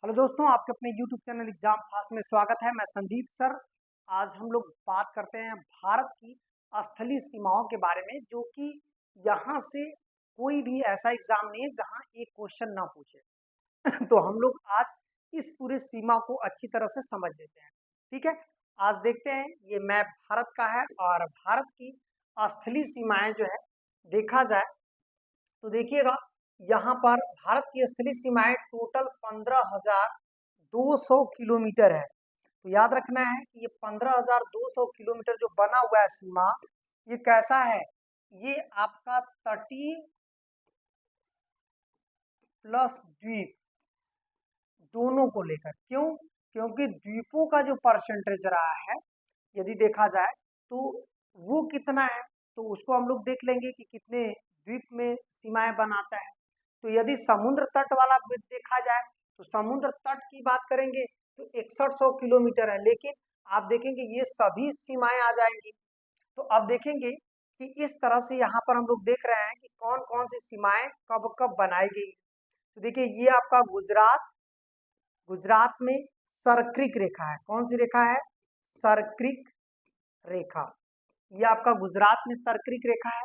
Hello दोस्तों, आपके अपने YouTube चैनल एग्जाम फास्ट में स्वागत है। मैं संदीप सर। आज हम लोग बात करते हैं भारत की स्थलीय सीमाओं के बारे में, जो कि यहाँ से कोई भी ऐसा एग्जाम नहीं है जहाँ एक क्वेश्चन ना पूछे। तो हम लोग आज इस पूरे सीमा को अच्छी तरह से समझ लेते हैं। ठीक है, आज देखते हैं। ये मैप भारत का है और भारत की स्थलीय सीमाएं जो है देखा जाए तो देखिएगा, यहाँ पर भारत की स्थलीय सीमाएं टोटल 15,200 किलोमीटर है। तो याद रखना है कि ये 15,200 किलोमीटर जो बना हुआ है सीमा, ये कैसा है? ये आपका तटीय प्लस द्वीप दोनों को लेकर। क्यों? क्योंकि द्वीपों का जो परसेंटेज रहा है, यदि देखा जाए तो वो कितना है, तो उसको हम लोग देख लेंगे कि कितने द्वीप में सीमाएं बनाता है। तो यदि समुद्र तट वाला देखा जाए तो समुद्र तट की बात करेंगे तो 6100 किलोमीटर है, लेकिन आप देखेंगे ये सभी सीमाएं आ जाएंगी। तो अब देखेंगे कि इस तरह से यहाँ पर हम लोग देख रहे हैं कि कौन कौन सी सीमाएं कब कब बनाई गई। तो देखिए, ये आपका गुजरात, गुजरात में सरक्रिक रेखा है। कौन सी रेखा है? सरक्रिक रेखा। ये आपका गुजरात में सरक्रिक रेखा है।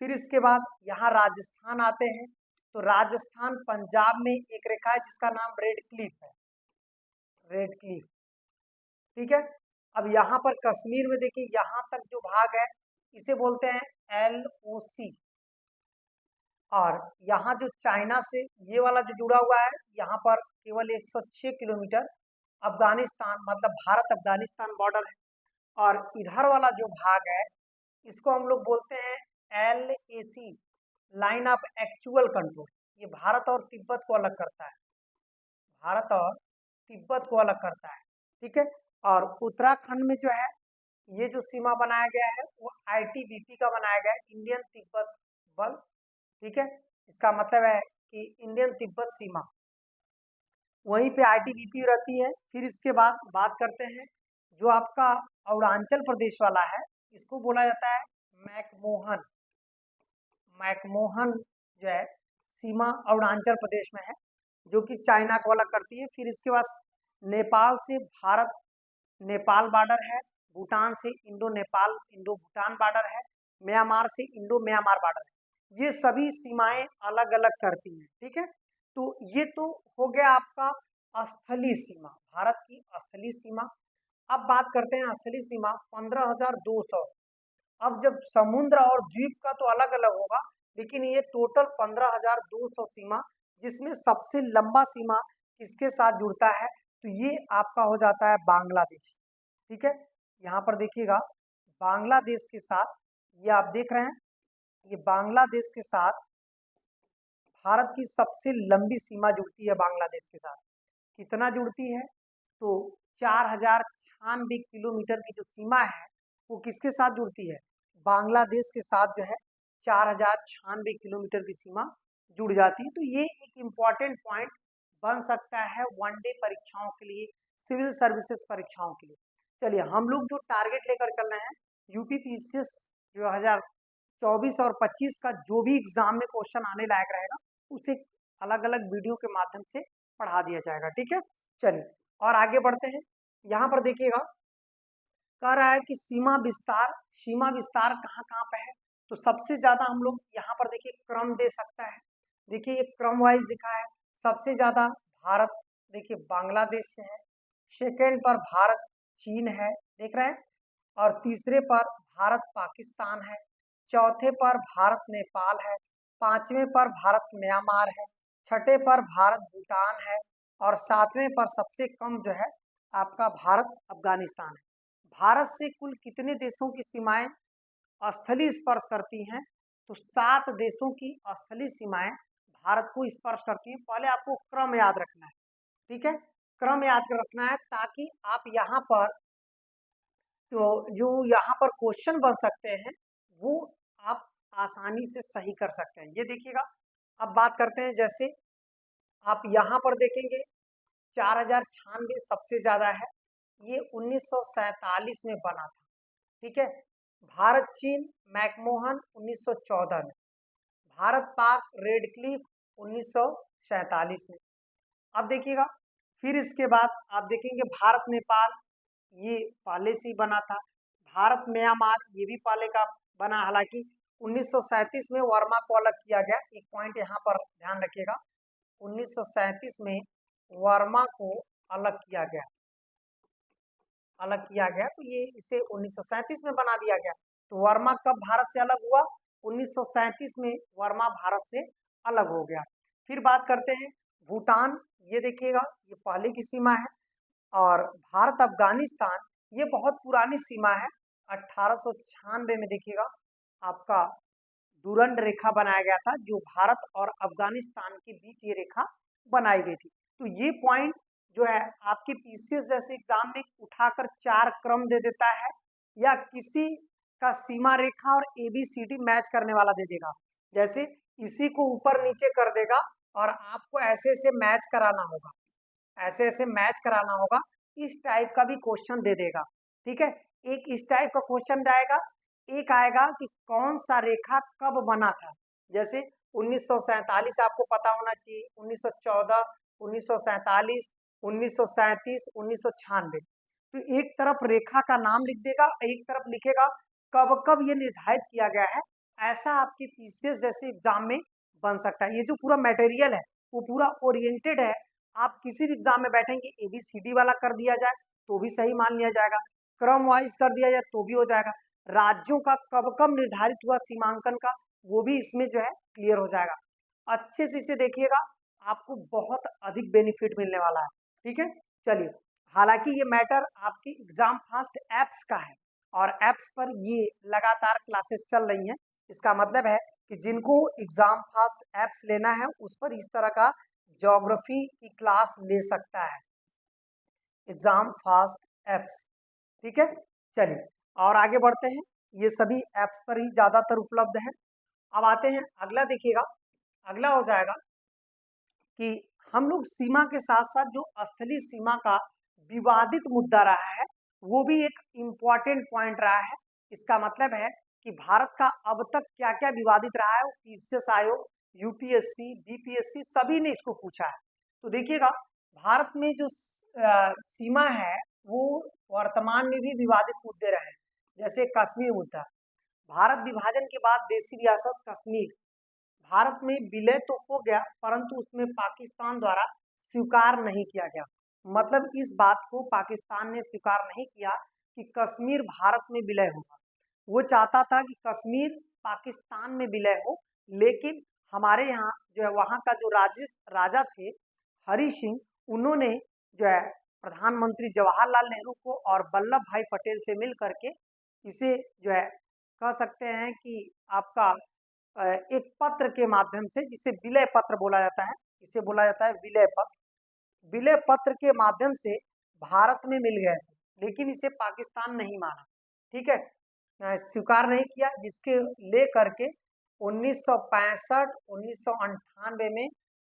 फिर इसके बाद यहाँ राजस्थान आते हैं, तो राजस्थान पंजाब में एक रेखा है जिसका नाम रेड क्लिफ है। रेड क्लिफ, ठीक है। अब यहाँ पर कश्मीर में देखिए, यहाँ तक जो भाग है इसे बोलते हैं LOC। और यहाँ जो चाइना से ये वाला जो जुड़ा हुआ है, यहाँ पर केवल 106 किलोमीटर अफगानिस्तान, मतलब भारत अफगानिस्तान बॉर्डर है। और इधर वाला जो भाग है इसको हम लोग बोलते हैं LAC, line of actual control. ये भारत और तिब्बत को अलग करता है, भारत और तिब्बत को अलग करता है। ठीक है। और उत्तराखंड में जो है ये जो सीमा बनाया गया है वो ITBP का बनाया गया है, इंडियन तिब्बत बल। ठीक है, इसका मतलब है कि इंडियन तिब्बत सीमा, वहीं पे ITBP रहती है। फिर इसके बाद बात करते हैं जो आपका अरुणाचल प्रदेश वाला है, इसको बोला जाता है मैकमोहन। मैकमोहन जो है सीमा अरुणाचल प्रदेश में है, जो कि चाइना को अलग करती है। फिर इसके बाद नेपाल से भारत नेपाल बॉर्डर है, भूटान से Indo Nepal Indo Bhutan border है, म्यांमार से इंडो म्यांमार बॉर्डर है। ये सभी सीमाएं अलग अलग करती हैं। ठीक है, तो ये तो हो गया आपका स्थलीय सीमा, भारत की स्थलीय सीमा। अब बात करते हैं स्थलीय सीमा 15,200। अब जब समुद्र और द्वीप का तो अलग अलग होगा, लेकिन ये टोटल 15,200 सीमा, जिसमें सबसे लंबा सीमा किसके साथ जुड़ता है, तो ये आपका हो जाता है बांग्लादेश। ठीक है, यहाँ पर देखिएगा बांग्लादेश के साथ, ये आप देख रहे हैं, ये बांग्लादेश के साथ भारत की सबसे लंबी सीमा जुड़ती है बांग्लादेश के साथ। कितना जुड़ती है? तो 4,096 किलोमीटर की जो सीमा है वो किसके साथ जुड़ती है? बांग्लादेश के साथ जो है 4,096 किलोमीटर की सीमा जुड़ जाती है। तो ये एक इम्पॉर्टेंट पॉइंट बन सकता है वनडे परीक्षाओं के लिए, सिविल सर्विसेज परीक्षाओं के लिए। चलिए, हम लोग जो टारगेट लेकर चल रहे हैं, UPPCS 2024 और 25 का जो भी एग्जाम में क्वेश्चन आने लायक रहेगा, उसे अलग अलग वीडियो के माध्यम से पढ़ा दिया जाएगा। ठीक है, चलिए और आगे बढ़ते हैं। यहाँ पर देखिएगा, कह रहा है कि सीमा विस्तार कहाँ कहाँ पे है। तो सबसे ज्यादा हम लोग यहाँ पर देखिए क्रम दे सकता है। देखिए ये क्रम वाइज दिखा है। सबसे ज्यादा भारत देखिए बांग्लादेश से है, सेकेंड पर भारत चीन है, देख रहे हैं, और तीसरे पर भारत पाकिस्तान है, चौथे पर भारत नेपाल है, पांचवें पर भारत म्यांमार है, छठे पर भारत भूटान है, और सातवें पर सबसे कम जो है आपका भारत अफगानिस्तान है। भारत से कुल कितने देशों की सीमाएं स्थलीय स्पर्श करती हैं? तो 7 देशों की स्थलीय सीमाएं भारत को स्पर्श करती हैं। पहले आपको क्रम याद रखना है। ठीक है, क्रम याद रखना है ताकि आप यहाँ पर तो जो यहाँ पर क्वेश्चन बन सकते हैं वो आप आसानी से सही कर सकते हैं। ये देखिएगा, अब बात करते हैं, जैसे आप यहाँ पर देखेंगे 4,096 सबसे ज्यादा है, ये 1947 में बना था। ठीक है, भारत चीन मैकमोहन 1914 में, भारत पाक रेड क्लिफ 1947 में। अब देखिएगा, फिर इसके बाद आप देखेंगे भारत नेपाल, ये पहले से ही बना था। भारत म्यांमार ये भी पहले का बना, हालांकि 1937 में वर्मा को अलग किया गया। एक पॉइंट यहाँ पर ध्यान रखिएगा, 1937 में वर्मा को अलग किया गया, तो ये इसे 1937 में बना दिया गया। तो वर्मा कब भारत से अलग हुआ? 1937 में वर्मा भारत से अलग हो गया। फिर बात करते हैं भूटान, ये देखिएगा ये पहले की सीमा है। और भारत अफगानिस्तान ये बहुत पुरानी सीमा है, 1896 में देखिएगा आपका दुरंड रेखा बनाया गया था, जो भारत और अफगानिस्तान के बीच ये रेखा बनाई गई थी। तो ये पॉइंट जो है आपके पीसीएस जैसे एग्जाम में उठाकर 4 क्रम दे देता है, या किसी का सीमा रेखा और एबीसीडी मैच करने वाला दे देगा। जैसे इसी को ऊपर नीचे कर देगा और आपको ऐसे ऐसे मैच कराना होगा, ऐसे ऐसे मैच कराना होगा, इस टाइप का भी क्वेश्चन दे देगा। ठीक है, एक इस टाइप का क्वेश्चन आएगा, एक आएगा कि कौन सा रेखा कब बना था। जैसे 1947 आपको पता होना चाहिए, 1914, 1947, 1937, 1996। तो एक तरफ रेखा का नाम लिख देगा, एक तरफ लिखेगा कब कब ये निर्धारित किया गया है। ऐसा आपके पीसीएस जैसे एग्जाम में बन सकता है। ये जो पूरा मटेरियल है वो पूरा ओरिएंटेड है, आप किसी भी एग्जाम में बैठेंगे एबीसीडी वाला कर दिया जाए तो भी सही मान लिया जाएगा, क्रम वाइज कर दिया जाए तो भी हो जाएगा, राज्यों का कब कब निर्धारित हुआ सीमांकन का वो भी इसमें जो है क्लियर हो जाएगा। अच्छे से इसे देखिएगा, आपको बहुत अधिक बेनिफिट मिलने वाला है। ठीक है, चलिए, हालांकि ये मैटर आपकी एग्जाम फास्ट एप्स का है और एप्स पर ये लगातार क्लासेस चल रही हैं। इसका मतलब है कि जिनको एग्जाम फास्ट एप्स लेना है उस पर इस तरह का ज्योग्राफी की क्लास ले सकता है, एग्जाम फास्ट एप्स। ठीक है, चलिए और आगे बढ़ते हैं, ये सभी एप्स पर ही ज्यादातर उपलब्ध है। अब आते हैं अगला, देखिएगा अगला हो जाएगा कि हम लोग सीमा के साथ साथ जो स्थलीय सीमा का विवादित मुद्दा रहा है वो भी एक इम्पॉर्टेंट पॉइंट रहा है। इसका मतलब है कि भारत का अब तक क्या क्या विवादित रहा है, पीसीएस आयोग, यूपीएससी, बीपीएससी सभी ने इसको पूछा है। तो देखिएगा भारत में जो सीमा है वो वर्तमान में भी विवादित मुद्दे रहे, जैसे कश्मीर मुद्दा। भारत विभाजन के बाद देशी रियासत कश्मीर भारत में विलय तो हो गया, परंतु उसमें पाकिस्तान द्वारा स्वीकार नहीं किया गया। मतलब इस बात को पाकिस्तान ने स्वीकार नहीं किया कि कश्मीर भारत में विलय होगा। वो चाहता था कि कश्मीर पाकिस्तान में विलय हो, लेकिन हमारे यहाँ जो है वहाँ का जो राजा थे हरि सिंह, उन्होंने जो है प्रधानमंत्री जवाहरलाल नेहरू को और वल्लभ भाई पटेल से मिल करके इसे जो है कह सकते हैं कि आपका एक पत्र के माध्यम से, जिसे विलय पत्र बोला जाता है, इसे बोला जाता है विलय पत्र, विलय पत्र के माध्यम से भारत में मिल गए थे, लेकिन इसे पाकिस्तान नहीं माना। ठीक है, स्वीकार नहीं किया, जिसके ले करके 1965 1998 में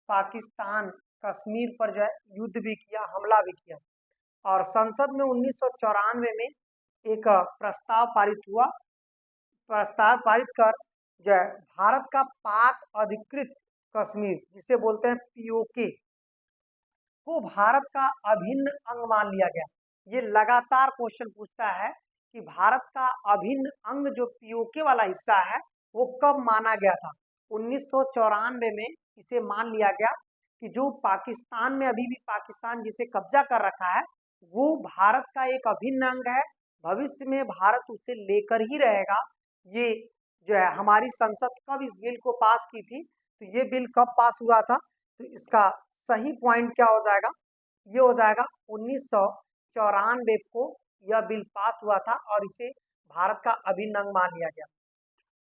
पाकिस्तान कश्मीर पर जो है युद्ध भी किया, हमला भी किया। और संसद में 1994 में एक प्रस्ताव पारित हुआ, प्रस्ताव पारित कर जो है भारत का पाक अधिकृत कश्मीर, जिसे बोलते हैं पीओके, को भारत का अभिन्न अंग मान लिया गया। ये लगातार क्वेश्चन पूछता है कि भारत का अभिन्न अंग जो पीओके वाला हिस्सा है वो कब माना गया था। 1994 में इसे मान लिया गया कि जो पाकिस्तान में अभी भी पाकिस्तान जिसे कब्जा कर रखा है वो भारत का एक अभिन्न अंग है, भविष्य में भारत उसे लेकर ही रहेगा। ये जो है हमारी संसद कब इस बिल को पास की थी, तो ये बिल कब पास हुआ था, तो इसका सही पॉइंट क्या हो जाएगा, ये हो जाएगा 1994 को यह बिल पास हुआ था और इसे भारत का अभिन्न अंग मान लिया गया।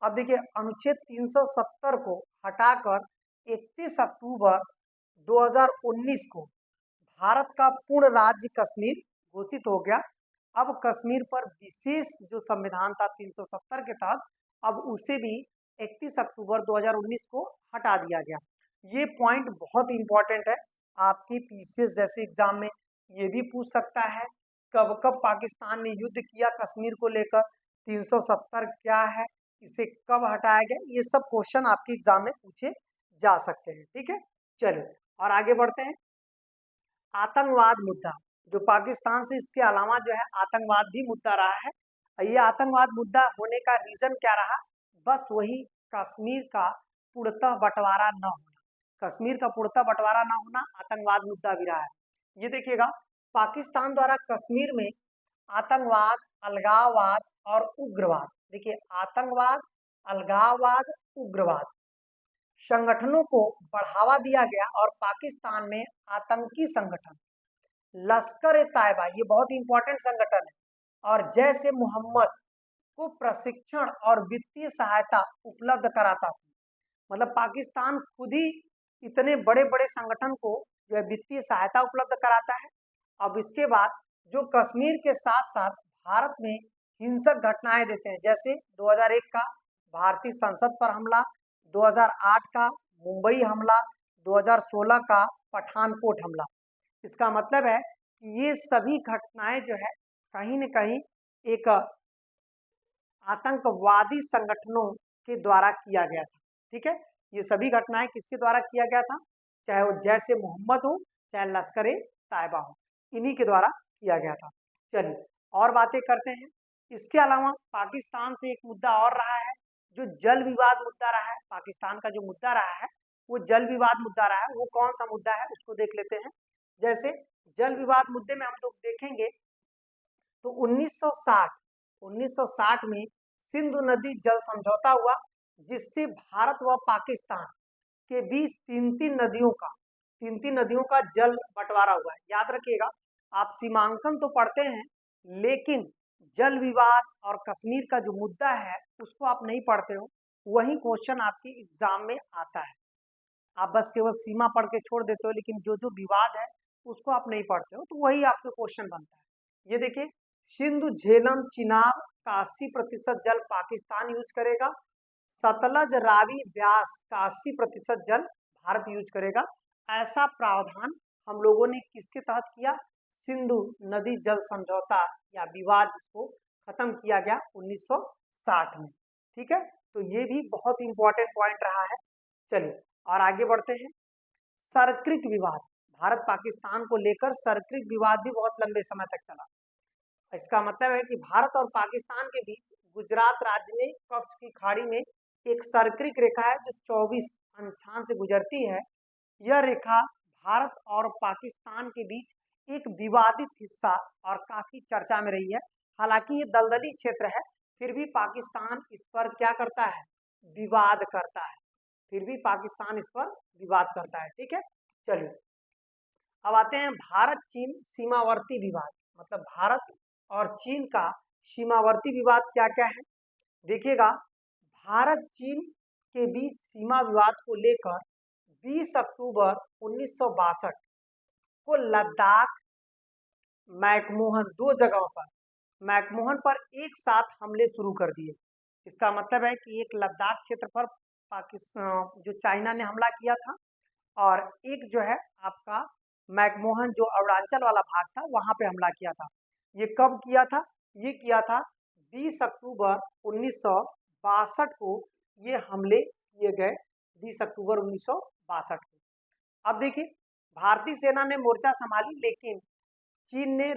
अब देखिए अनुच्छेद 370 को हटाकर 31 अक्टूबर 2019 को भारत का पूर्ण राज्य कश्मीर घोषित हो गया। अब कश्मीर पर विशेष जो संविधान था 370 के तहत, अब उसे भी 31 अक्टूबर 2019 को हटा दिया गया। ये पॉइंट बहुत इंपॉर्टेंट है, आपकी पीसीएस जैसे एग्जाम में ये भी पूछ सकता है कब कब पाकिस्तान ने युद्ध किया कश्मीर को लेकर, 370 क्या है, इसे कब हटाया गया, ये सब क्वेश्चन आपके एग्जाम में पूछे जा सकते हैं। ठीक है, चलिए और आगे बढ़ते हैं। आतंकवाद मुद्दा, जो पाकिस्तान से इसके अलावा जो है आतंकवाद भी मुद्दा रहा है। ये आतंकवाद मुद्दा होने का रीजन क्या रहा? बस वही कश्मीर का पूर्णतः बंटवारा न होना। कश्मीर का पूर्णतः बंटवारा न होना आतंकवाद मुद्दा भी रहा है। ये देखिएगा, पाकिस्तान द्वारा कश्मीर में आतंकवाद, अलगाववाद और उग्रवाद, देखिए आतंकवाद, अलगाववाद, उग्रवाद संगठनों को बढ़ावा दिया गया और पाकिस्तान में आतंकी संगठन लश्कर-ए-तैयबा, ये बहुत इंपॉर्टेंट संगठन है, और जैसे मोहम्मद को प्रशिक्षण और वित्तीय सहायता उपलब्ध कराता था। मतलब पाकिस्तान खुद ही इतने बड़े बड़े संगठन को जो है वित्तीय सहायता उपलब्ध कराता है। अब इसके बाद जो कश्मीर के साथ साथ भारत में हिंसक घटनाएं देते हैं, जैसे 2001 का भारतीय संसद पर हमला, 2008 का मुंबई हमला, 2016 का पठानकोट हमला। इसका मतलब है कि ये सभी घटनाएं जो है कहीं न कहीं एक आतंकवादी संगठनों के द्वारा किया गया था। ठीक है, ये सभी घटनाएं किसके द्वारा किया गया था? चाहे वो जैसे मोहम्मद हो, चाहे लश्कर-ए-तैयबा हो, इन्हीं के द्वारा किया गया था। चलिए और बातें करते हैं। इसके अलावा पाकिस्तान से एक मुद्दा और रहा है, जो जल विवाद मुद्दा रहा है। पाकिस्तान का जो मुद्दा रहा है वो जल विवाद मुद्दा रहा है। वो कौन सा मुद्दा है उसको देख लेते हैं। जैसे जल विवाद मुद्दे में हम लोग देखेंगे तो 1960 में सिंधु नदी जल समझौता हुआ, जिससे भारत व पाकिस्तान के बीच तीन तीन नदियों का जल बंटवारा हुआ है। याद रखिएगा, आप सीमांकन तो पढ़ते हैं लेकिन जल विवाद और कश्मीर का जो मुद्दा है उसको आप नहीं पढ़ते हो। वही क्वेश्चन आपके एग्जाम में आता है। आप बस केवल सीमा पढ़ के छोड़ देते हो, लेकिन जो जो विवाद है उसको आप नहीं पढ़ते हो, तो वही आपके क्वेश्चन बनता है। ये देखिए, सिंधु झेलम चिनाब का 80% जल पाकिस्तान यूज करेगा, सतलज रावी ब्यास का 80% जल भारत यूज करेगा। ऐसा प्रावधान हम लोगों ने किसके तहत किया? सिंधु नदी जल समझौता या विवाद, इसको खत्म किया गया 1960 में। ठीक है, तो ये भी बहुत इंपॉर्टेंट पॉइंट रहा है। चलिए और आगे बढ़ते हैं। सर्क्रिक विवाद, भारत पाकिस्तान को लेकर सर्क्रिक विवाद भी बहुत लंबे समय तक चला। इसका मतलब है कि भारत और पाकिस्तान के बीच गुजरात राज्य में कच्छ की खाड़ी में एक सर्क्रिक रेखा है जो 24 अंशांश से गुजरती है। यह रेखा भारत और पाकिस्तान के बीच एक विवादित हिस्सा और काफी चर्चा में रही है। हालांकि ये दलदली क्षेत्र है, फिर भी पाकिस्तान इस पर क्या करता है? विवाद करता है। फिर भी पाकिस्तान इस पर विवाद करता है। ठीक है, चलिए अब आते हैं भारत चीन सीमावर्ती विवाद। मतलब भारत और चीन का सीमावर्ती विवाद क्या क्या है? देखिएगा, भारत चीन के बीच सीमा विवाद को लेकर 20 अक्टूबर 1962 को लद्दाख, मैकमोहन, दो जगहों पर मैकमोहन पर एक साथ हमले शुरू कर दिए। इसका मतलब है कि एक लद्दाख क्षेत्र पर पाकिस्तान जो चाइना ने हमला किया था, और एक जो है आपका मैकमोहन जो अरुणाचल वाला भाग था वहां पे हमला किया था। ये कब किया था? ये किया था 20 अक्टूबर 1962 को ये हमले किए गए, 20 अक्टूबर 1962 को। अब देखिए, भारतीय सेना ने मोर्चा संभाली, लेकिन चीन ने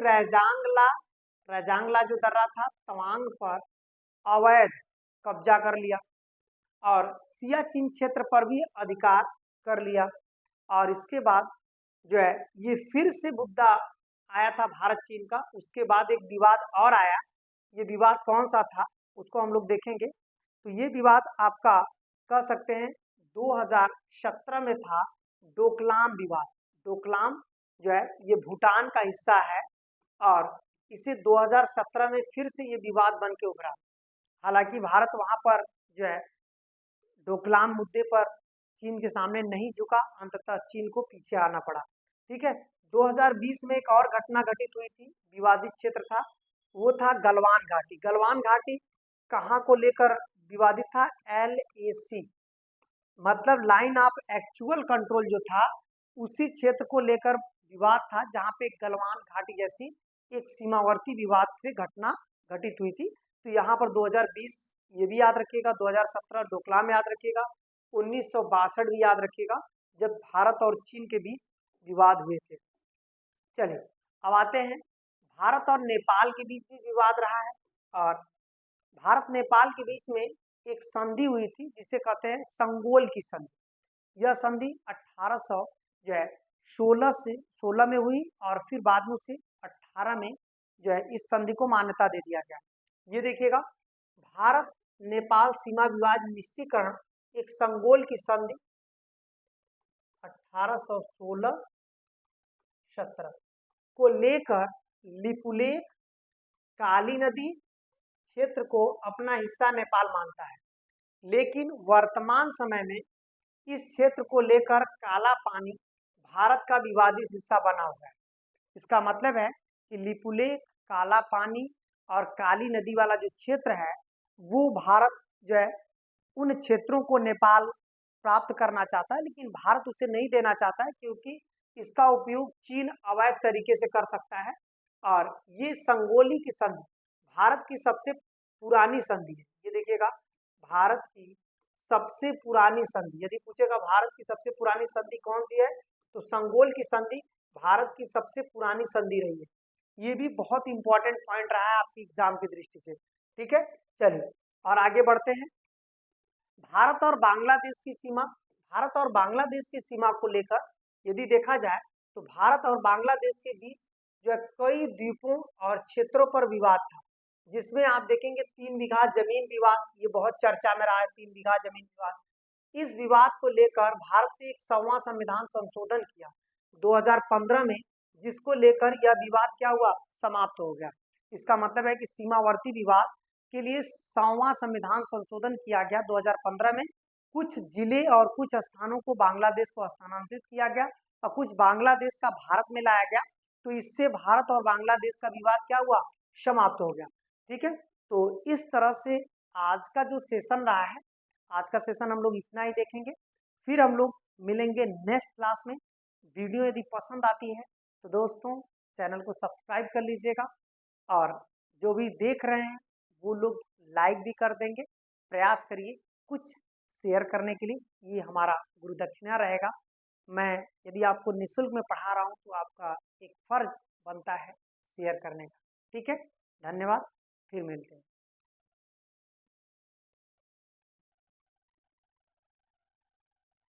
रैजांगला जो दर्रा था तवांग पर अवैध कब्जा कर लिया और सियाचिन क्षेत्र पर भी अधिकार कर लिया। और इसके बाद जो है ये फिर से मुद्दा आया था भारत चीन का। उसके बाद एक विवाद और आया। ये विवाद कौन सा था उसको हम लोग देखेंगे। तो ये विवाद आपका कह सकते हैं 2017 में था, डोकलाम विवाद। डोकलाम जो है ये भूटान का हिस्सा है और इसे 2017 में फिर से ये विवाद बन के उभरा। हालांकि भारत वहां पर जो है डोकलाम मुद्दे पर चीन के सामने नहीं झुका, अंततः चीन को पीछे आना पड़ा। ठीक है, 2020 में एक और घटना घटित हुई थी, विवादित क्षेत्र था, वो था गलवान घाटी। गलवान घाटी कहाँ को लेकर विवादित था? LAC, मतलब लाइन ऑफ एक्चुअल कंट्रोल जो था उसी क्षेत्र को लेकर विवाद था, जहाँ पे गलवान घाटी जैसी एक सीमावर्ती विवाद से घटना घटित हुई थी। तो यहाँ पर 2020 ये भी याद रखिएगा, 2017 डोकलाम याद रखिएगा, 1962 भी याद रखिएगा, जब भारत और चीन के बीच विवाद हुए थे। चलिए अब आते हैं, भारत और नेपाल के बीच भी विवाद रहा है और भारत नेपाल के बीच में एक संधि हुई थी जिसे कहते हैं संगोल की संधि। यह संधि 1800 जो है 16 में हुई और फिर बाद में उसे 18 में जो है इस संधि को मान्यता दे दिया गया। ये देखिएगा, भारत नेपाल सीमा विवाद निश्चितकरण एक संगोल की संधि 1816-17 को लेकर लिपुलेख काली नदी क्षेत्र को अपना हिस्सा नेपाल मानता है, लेकिन वर्तमान समय में इस क्षेत्र को लेकर काला पानी भारत का विवादित हिस्सा बना हुआ है। इसका मतलब है कि लिपुलेख, काला पानी और काली नदी वाला जो क्षेत्र है वो भारत जो है उन क्षेत्रों को नेपाल प्राप्त करना चाहता है, लेकिन भारत उसे नहीं देना चाहता है क्योंकि इसका उपयोग चीन अवैध तरीके से कर सकता है। और ये संगोली की संधि भारत की सबसे पुरानी संधि है। ये देखिएगा, भारत की सबसे पुरानी संधि, यदि पूछेगा भारत की सबसे पुरानी संधि कौन सी है तो संगोल की संधि भारत की सबसे पुरानी संधि रही है। ये भी बहुत इंपॉर्टेंट पॉइंट रहा है आपकी एग्जाम की दृष्टि से। ठीक है, चलिए और आगे बढ़ते हैं। भारत और बांग्लादेश की सीमा, भारत और बांग्लादेश की सीमा को लेकर यदि देखा जाए तो भारत और बांग्लादेश के बीच जो है कई द्वीपों और क्षेत्रों पर विवाद था, जिसमें आप देखेंगे 3 बीघा जमीन विवाद, ये बहुत चर्चा में रहा है, 3 बीघा जमीन विवाद। इस विवाद को लेकर भारत ने एक 100वां संविधान संशोधन किया 2015 में, जिसको लेकर यह विवाद क्या हुआ, समाप्त हो गया। इसका मतलब है कि सीमावर्ती विवाद के लिए 100वां संविधान संशोधन किया गया 2015 में। कुछ जिले और कुछ स्थानों को बांग्लादेश को हस्तांतरित किया गया और कुछ बांग्लादेश का भारत में लाया गया, तो इससे भारत और बांग्लादेश का विवाद क्या हुआ, समाप्त हो गया। ठीक है, तो इस तरह से आज का जो सेशन रहा है, आज का सेशन हम लोग इतना ही देखेंगे, फिर हम लोग मिलेंगे नेक्स्ट क्लास में। वीडियो यदि पसंद आती है तो दोस्तों चैनल को सब्सक्राइब कर लीजिएगा और जो भी देख रहे हैं वो लोग लाइक भी कर देंगे। प्रयास करिए कुछ शेयर करने के लिए, ये हमारा गुरु दक्षिणा रहेगा। मैं यदि आपको निःशुल्क में पढ़ा रहा हूँ तो आपका एक फर्ज बनता है शेयर करने का। ठीक है, धन्यवाद, फिर मिलते हैं।